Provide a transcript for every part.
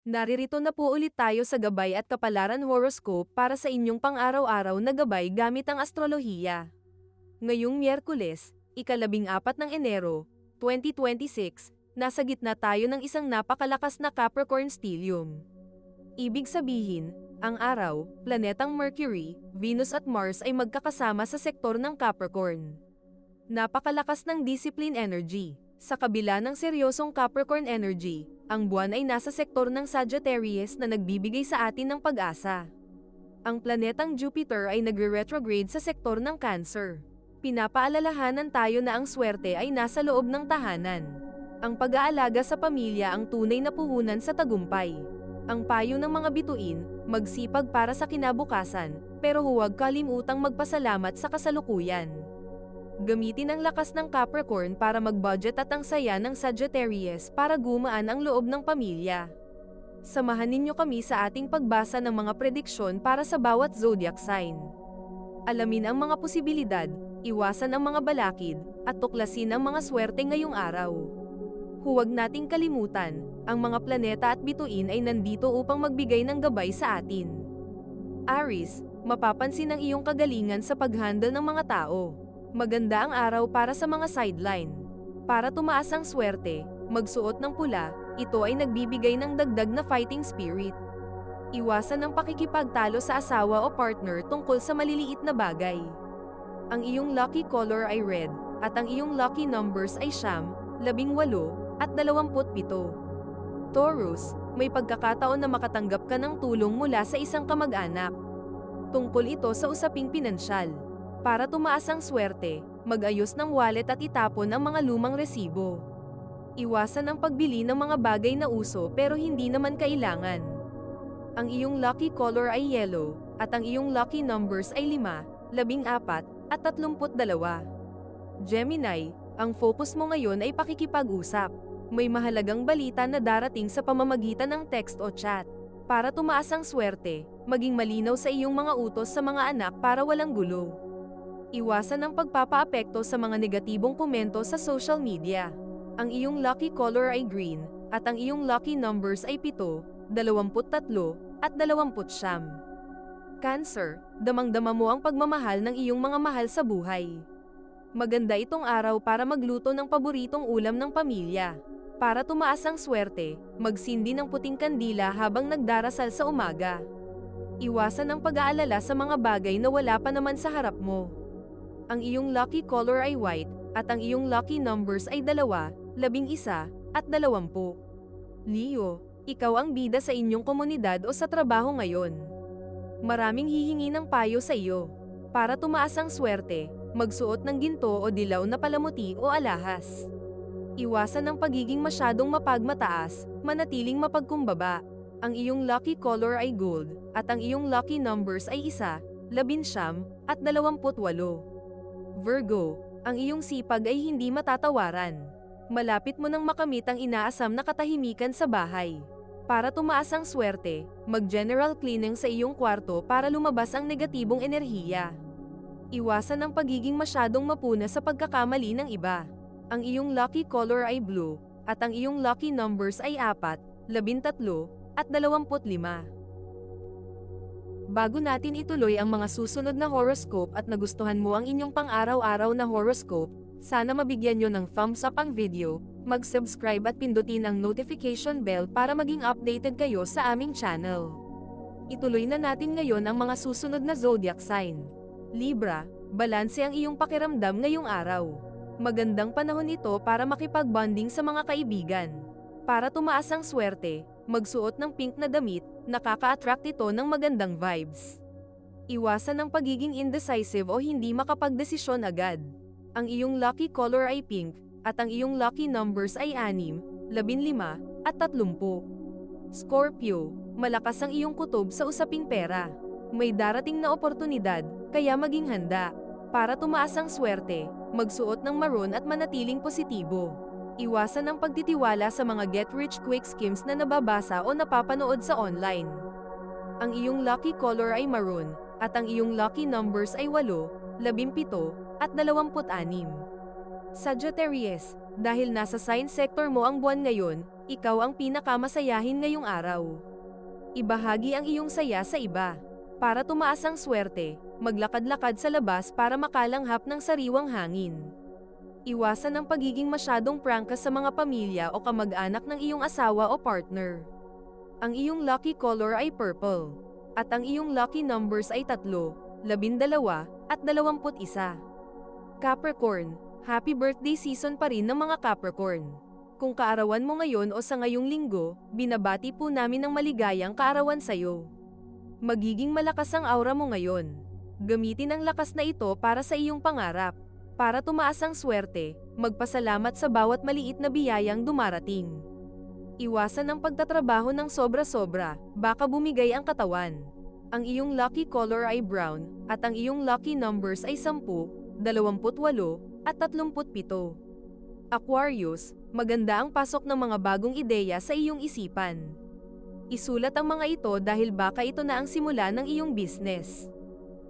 Naririto na po ulit tayo sa gabay at kapalaran horoscope para sa inyong pang-araw-araw na gabay gamit ang astrolohiya. Ngayong Miyerkules, ika-14 ng Enero, 2026, nasa gitna tayo ng isang napakalakas na Capricorn stellium. Ibig sabihin, ang araw, planetang Mercury, Venus at Mars ay magkakasama sa sektor ng Capricorn. Napakalakas ng discipline energy. Sa kabila ng seryosong Capricorn energy, ang buwan ay nasa sektor ng Sagittarius na nagbibigay sa atin ng pag-asa. Ang planetang Jupiter ay nagre-retrograde sa sektor ng Cancer. Pinapaalalahanan tayo na ang swerte ay nasa loob ng tahanan. Ang pag-aalaga sa pamilya ang tunay na puhunan sa tagumpay. Ang payo ng mga bituin, magsipag para sa kinabukasan, pero huwag kalimutang magpasalamat sa kasalukuyan. Gamitin ang lakas ng Capricorn para mag-budget at ang saya ng Sagittarius para gumaan ang loob ng pamilya. Samahan ninyo kami sa ating pagbasa ng mga prediksyon para sa bawat zodiac sign. Alamin ang mga posibilidad, iwasan ang mga balakid, at tuklasin ang mga swerte ngayong araw. Huwag nating kalimutan, ang mga planeta at bituin ay nandito upang magbigay ng gabay sa atin. Aries, mapapansin ang iyong kagalingan sa pag-handle ng mga tao. Maganda ang araw para sa mga sideline. Para tumaas ang swerte, magsuot ng pula, ito ay nagbibigay ng dagdag na fighting spirit. Iwasan ang pakikipagtalo sa asawa o partner tungkol sa maliliit na bagay. Ang iyong lucky color ay red, at ang iyong lucky numbers ay 9, 18, at 27. Taurus, may pagkakataon na makatanggap ka ng tulong mula sa isang kamag-anak. Tungkol ito sa usaping pinansyal. Para tumaas ang swerte, mag-ayos ng wallet at itapon ang mga lumang resibo. Iwasan ang pagbili ng mga bagay na uso pero hindi naman kailangan. Ang iyong lucky color ay yellow, at ang iyong lucky numbers ay 5, 14, at 32. Gemini, ang focus mo ngayon ay pakikipag-usap. May mahalagang balita na darating sa pamamagitan ng text o chat. Para tumaas ang swerte, maging malinaw sa iyong mga utos sa mga anak para walang gulo. Iwasan ang pagpapaapekto sa mga negatibong komento sa social media. Ang iyong lucky color ay green, at ang iyong lucky numbers ay 7, 23, at 29. Cancer, damang-dama mo ang pagmamahal ng iyong mga mahal sa buhay. Maganda itong araw para magluto ng paboritong ulam ng pamilya. Para tumaas ang swerte, magsindi ng puting kandila habang nagdarasal sa umaga. Iwasan ang pag-aalala sa mga bagay na wala pa naman sa harap mo. Ang iyong lucky color ay white, at ang iyong lucky numbers ay 2, 11, at 20. Leo, ikaw ang bida sa inyong komunidad o sa trabaho ngayon. Maraming hihingi ng payo sa iyo. Para tumaas ang swerte, magsuot ng ginto o dilaw na palamuti o alahas. Iwasan ang pagiging masyadong mapagmataas, manatiling mapagkumbaba. Ang iyong lucky color ay gold, at ang iyong lucky numbers ay 1, 11, at 28. Virgo, ang iyong sipag ay hindi matatawaran. Malapit mo nang makamit ang inaasam na katahimikan sa bahay. Para tumaas ang swerte, mag-general cleaning sa iyong kwarto para lumabas ang negatibong enerhiya. Iwasan ang pagiging masyadong mapuna sa pagkakamali ng iba. Ang iyong lucky color ay blue, at ang iyong lucky numbers ay 4, 13, at 25. Bago natin ituloy ang mga susunod na horoscope at nagustuhan mo ang inyong pang-araw-araw na horoscope, sana mabigyan nyo ng thumbs up ang video, mag-subscribe at pindutin ang notification bell para maging updated kayo sa aming channel. Ituloy na natin ngayon ang mga susunod na zodiac sign. Libra, balanse ang iyong pakiramdam ngayong araw. Magandang panahon ito para makipag-bonding sa mga kaibigan. Para tumaas ang swerte, magsuot ng pink na damit, nakaka-attract ito ng magandang vibes. Iwasan ang pagiging indecisive o hindi makapagdesisyon agad. Ang iyong lucky color ay pink, at ang iyong lucky numbers ay 6, 15, at 30. Scorpio, malakas ang iyong kutob sa usaping pera. May darating na oportunidad, kaya maging handa. Para tumaas ang swerte, magsuot ng maroon at manatiling positibo. Iwasan ang pagtitiwala sa mga get-rich-quick schemes na nababasa o napapanood sa online. Ang iyong lucky color ay maroon, at ang iyong lucky numbers ay 8, 17, at 26. Sagittarius, dahil nasa sign sector mo ang buwan ngayon, ikaw ang pinakamasayahin ngayong araw. Ibahagi ang iyong saya sa iba. Para tumaas ang swerte, maglakad-lakad sa labas para makalanghap ng sariwang hangin. Iwasan ang pagiging masyadong prangkas sa mga pamilya o kamag-anak ng iyong asawa o partner. Ang iyong lucky color ay purple. At ang iyong lucky numbers ay 3, 12, at 21. Capricorn, happy birthday season pa rin ng mga Capricorn. Kung kaarawan mo ngayon o sa ngayong linggo, binabati po namin ng maligayang kaarawan sa'yo. Magiging malakas ang aura mo ngayon. Gamitin ang lakas na ito para sa iyong pangarap. Para tumaas ang swerte, magpasalamat sa bawat maliit na biyayang dumarating. Iwasan ang pagtatrabaho ng sobra-sobra, baka bumigay ang katawan. Ang iyong lucky color ay brown, at ang iyong lucky numbers ay 10, 28, at 37. Aquarius, maganda ang pasok ng mga bagong ideya sa iyong isipan. Isulat ang mga ito dahil baka ito na ang simula ng iyong business.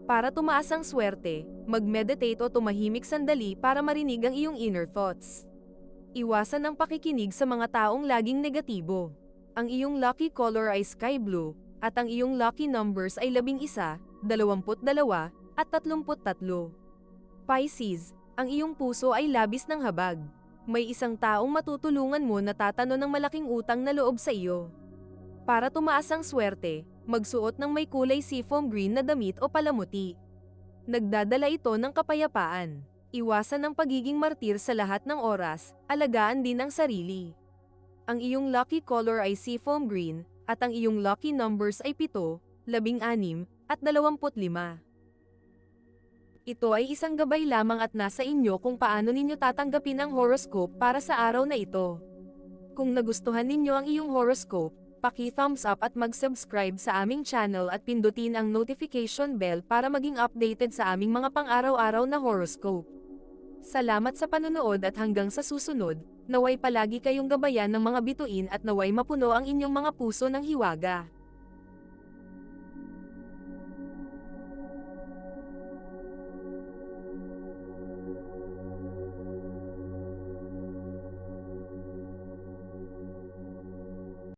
Para tumaas ang swerte, mag-meditate o tumahimik sandali para marinig ang iyong inner thoughts. Iwasan ang pakikinig sa mga taong laging negatibo. Ang iyong lucky color ay sky blue, at ang iyong lucky numbers ay 11, 22, at 33. Pisces, ang iyong puso ay labis ng habag. May isang taong matutulungan mo na tatano ng malaking utang na loob sa iyo. Para tumaas ang swerte, magsuot ng may kulay seafoam green na damit o palamuti. Nagdadala ito ng kapayapaan. Iwasan ang pagiging martir sa lahat ng oras, alagaan din ang sarili. Ang iyong lucky color ay seafoam green, at ang iyong lucky numbers ay 7, 16, at 25. Ito ay isang gabay lamang at nasa inyo kung paano ninyo tatanggapin ang horoscope para sa araw na ito. Kung nagustuhan ninyo ang iyong horoscope, paki-thumbs up at mag-subscribe sa aming channel at pindutin ang notification bell para maging updated sa aming mga pang-araw-araw na horoscope. Salamat sa panonood at hanggang sa susunod, naway palagi kayong gabayan ng mga bituin at naway mapuno ang inyong mga puso ng hiwaga.